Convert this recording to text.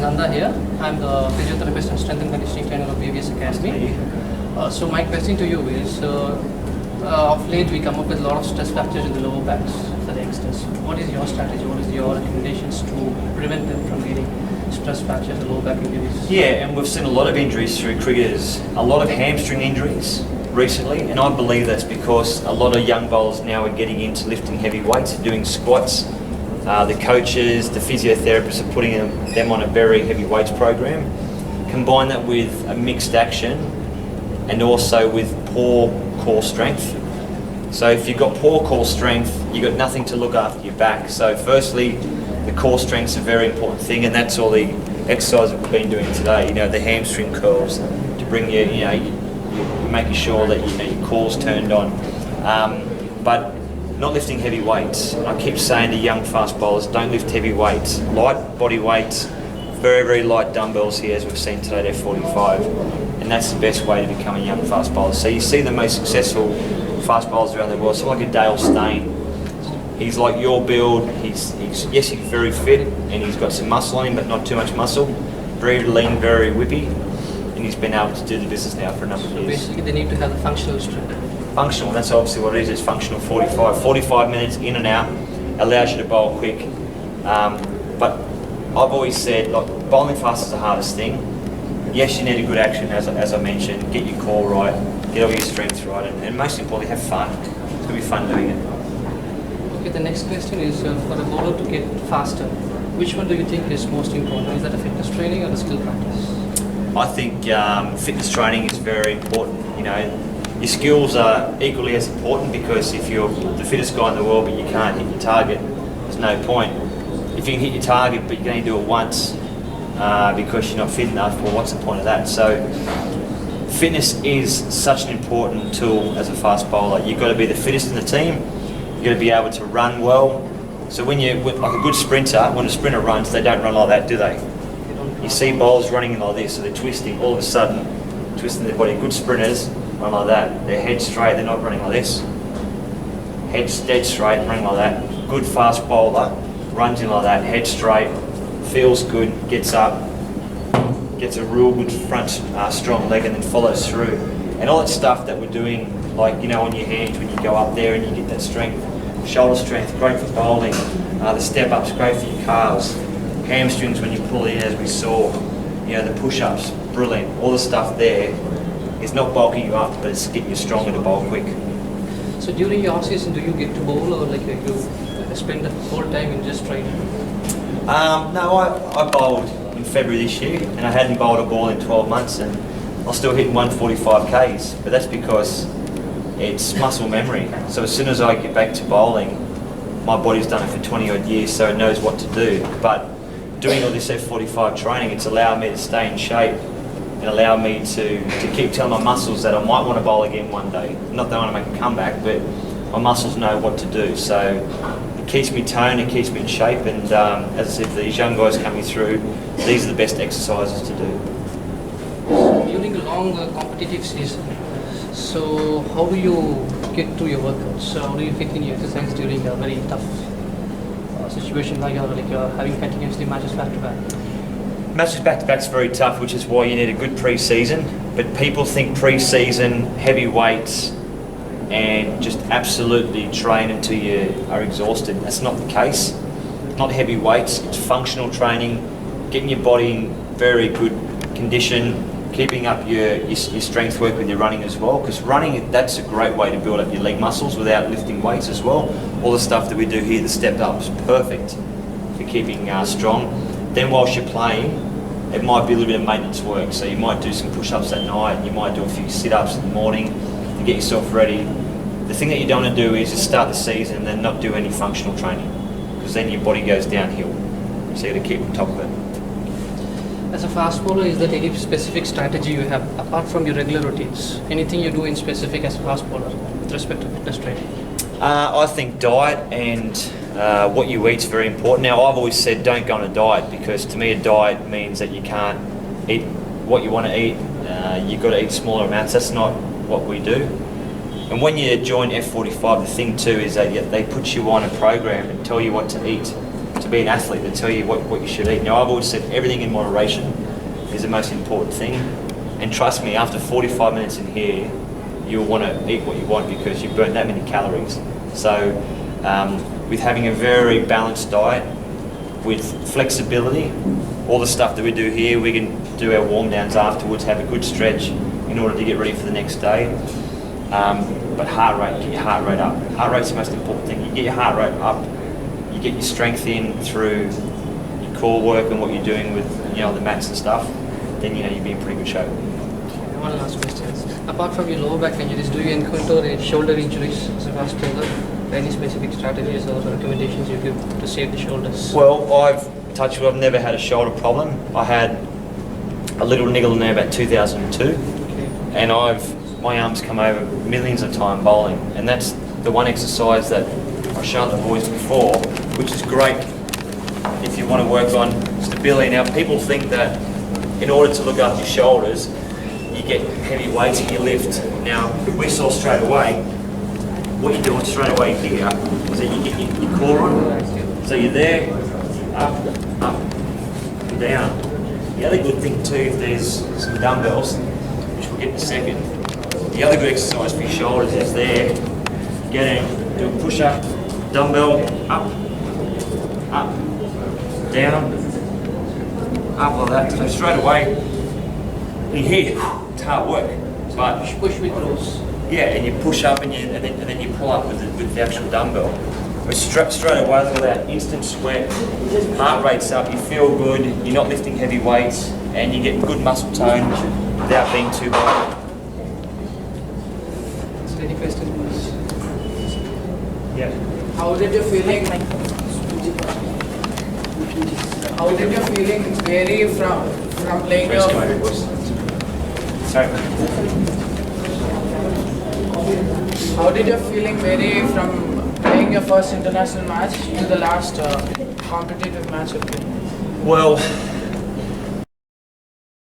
Nanda here. I'm the physiotherapist and strength and conditioning trainer of BVS Academy. So my question to you is, of late we come up with a lot of stress fractures in the lower backs for the youngsters. What is your strategy? What is your recommendations to prevent them from getting stress fractures and lower back injuries? Yeah, and we've seen a lot of injuries through cricketers, a lot of hamstring injuries recently, and I believe that's because a lot of young bowlers now are getting into lifting heavy weights, doing squats. The coaches, the physiotherapists are putting them on a very heavy weights program. Combine that with a mixed action and also with poor core strength. So if you've got poor core strength, you've got nothing to look after your back. So firstly, the core strength's a very important thing, and that's all the exercise that we've been doing today. You know, the hamstring curls to bring you, you're making sure that your core's turned on. But not lifting heavy weights. I keep saying to young fast bowlers, don't lift heavy weights. Light body weights, very, very light dumbbells here, as we've seen today at F45. And that's the best way to become a young fast bowler. So you see the most successful fast bowlers around the world. So like a Dale Steyn, he's like your build. He's yes, he's very fit and he's got some muscle on him, but not too much muscle. Very lean, very whippy, and he's been able to do the business now for a number of years. Basically, they need to have the functional strength. Functional, that's obviously what it is. It's functional 45. 45 minutes in and out allows you to bowl quick. But I've always said, like, bowling fast is the hardest thing. Yes, you need a good action, as I mentioned. Get your core right, get all your strengths right, and most importantly, have fun. It's going to be fun doing it. Okay, the next question is for a bowler to get faster. Which one do you think is most important? Is that a fitness training or a skill practice? I think fitness training is very important. You know, your skills are equally as important, because if you're the fittest guy in the world but you can't hit your target, there's no point. If you can hit your target but you're going to do it once because you're not fit enough, well, what's the point of that? So fitness is such an important tool as a fast bowler. You've got to be the fittest in the team, you've got to be able to run well. So when you're like a good sprinter, when a sprinter runs, they don't run like that, do they? You see bowlers running like this, so they're twisting, all of a sudden, twisting their body. Good sprinters run like that. Their head straight, they're not running like this. Head's dead straight, running like that. Good fast bowler runs in like that, head straight, feels good, gets up, gets a real good front strong leg, and then follows through. And all that stuff that we're doing, like, you know, on your hands when you go up there and you get that strength. Shoulder strength, great for bowling. The step ups, great for your calves. Hamstrings when you pull in, as we saw. You know, the push-ups, brilliant. All the stuff there is not bulking you up, but it's getting you stronger to bowl quick. So during your off-season, do you get to bowl, or like you spend the whole time in just training? No, I bowled in February this year, and I hadn't bowled a ball in 12 months, and I'm still hitting 145 Ks, but that's because it's muscle memory. So as soon as I get back to bowling, my body's done it for 20 odd years, so it knows what to do. But doing all this F45 training, it's allowed me to stay in shape and allow me to keep telling my muscles that I might want to bowl again one day. Not that I want to make a comeback, but my muscles know what to do. So it keeps me toned, it keeps me in shape, and as I said, for these young guys coming through, these are the best exercises to do. During a long competitive season, so how do you get to your workouts? How do you fit in your exercise during a very tough situation like you're having continuously matches back to back? Matches back to back is very tough, which is why you need a good pre-season. But people think pre-season, heavy weights, and just absolutely train until you are exhausted. That's not the case. Not heavy weights, it's functional training, getting your body in very good condition, keeping up your strength work with your running as well, because running, that's a great way to build up your leg muscles without lifting weights as well. All the stuff that we do here, the stepped up, is perfect for keeping strong. Then whilst you're playing, it might be a little bit of maintenance work, so you might do some push-ups at night, you might do a few sit-ups in the morning to get yourself ready. The thing that you don't want to do is just start the season and then not do any functional training, because then your body goes downhill, so you got to keep on top of it. As a fast bowler, is there any specific strategy you have apart from your regular routines? Anything you do in specific as a fast bowler with respect to fitness training? I think diet and what you eat is very important. Now, I've always said don't go on a diet, because to me a diet means that you can't eat what you want to eat. You've got to eat smaller amounts. That's not what we do. And when you join F45, the thing too is that they put you on a program and tell you what to eat. So be an athlete to tell you what you should eat. Now, I've always said everything in moderation is the most important thing. And trust me, after 45 minutes in here, you'll want to eat what you want because you've burnt that many calories. So with having a very balanced diet, with flexibility, all the stuff that we do here, we can do our warm downs afterwards, have a good stretch in order to get ready for the next day. But heart rate, get your heart rate up. Heart rate's the most important thing. You get your heart rate up, you get your strength in through your core work and what you're doing with the mats and stuff, then you'll be in pretty good shape. One last question. Apart from your lower back injuries, do you encounter any shoulder injuries as a fast bowler? Any specific strategies or recommendations you give to save the shoulders? Well, I've never had a shoulder problem. I had a little niggle in there about 2002, and my arms come over millions of times bowling, and that's the one exercise that I showed the boys before, which is great if you want to work on stability. Now, people think that in order to look after your shoulders, you get heavy weights and you lift. Now, we saw straight away, what you're doing straight away here is that you get your core on. So you're there, up, down. The other good thing too, if there's some dumbbells, which we'll get in a second, the other good exercise for your shoulders is there, get in, do a push-up, dumbbell, up, down, up like that. So straight away, in here, it's hard work. But push with those. Yeah, and you push up and then you pull up with the actual dumbbell. But straight away, look at that instant sweat, heart rate's up, you feel good, you're not lifting heavy weights, and you're getting good muscle tone without being too bad. Any questions, please? Yeah. How did your feeling vary from playing your Sorry. How did your feeling vary from playing your first international match to the last competitive match of playing? Well,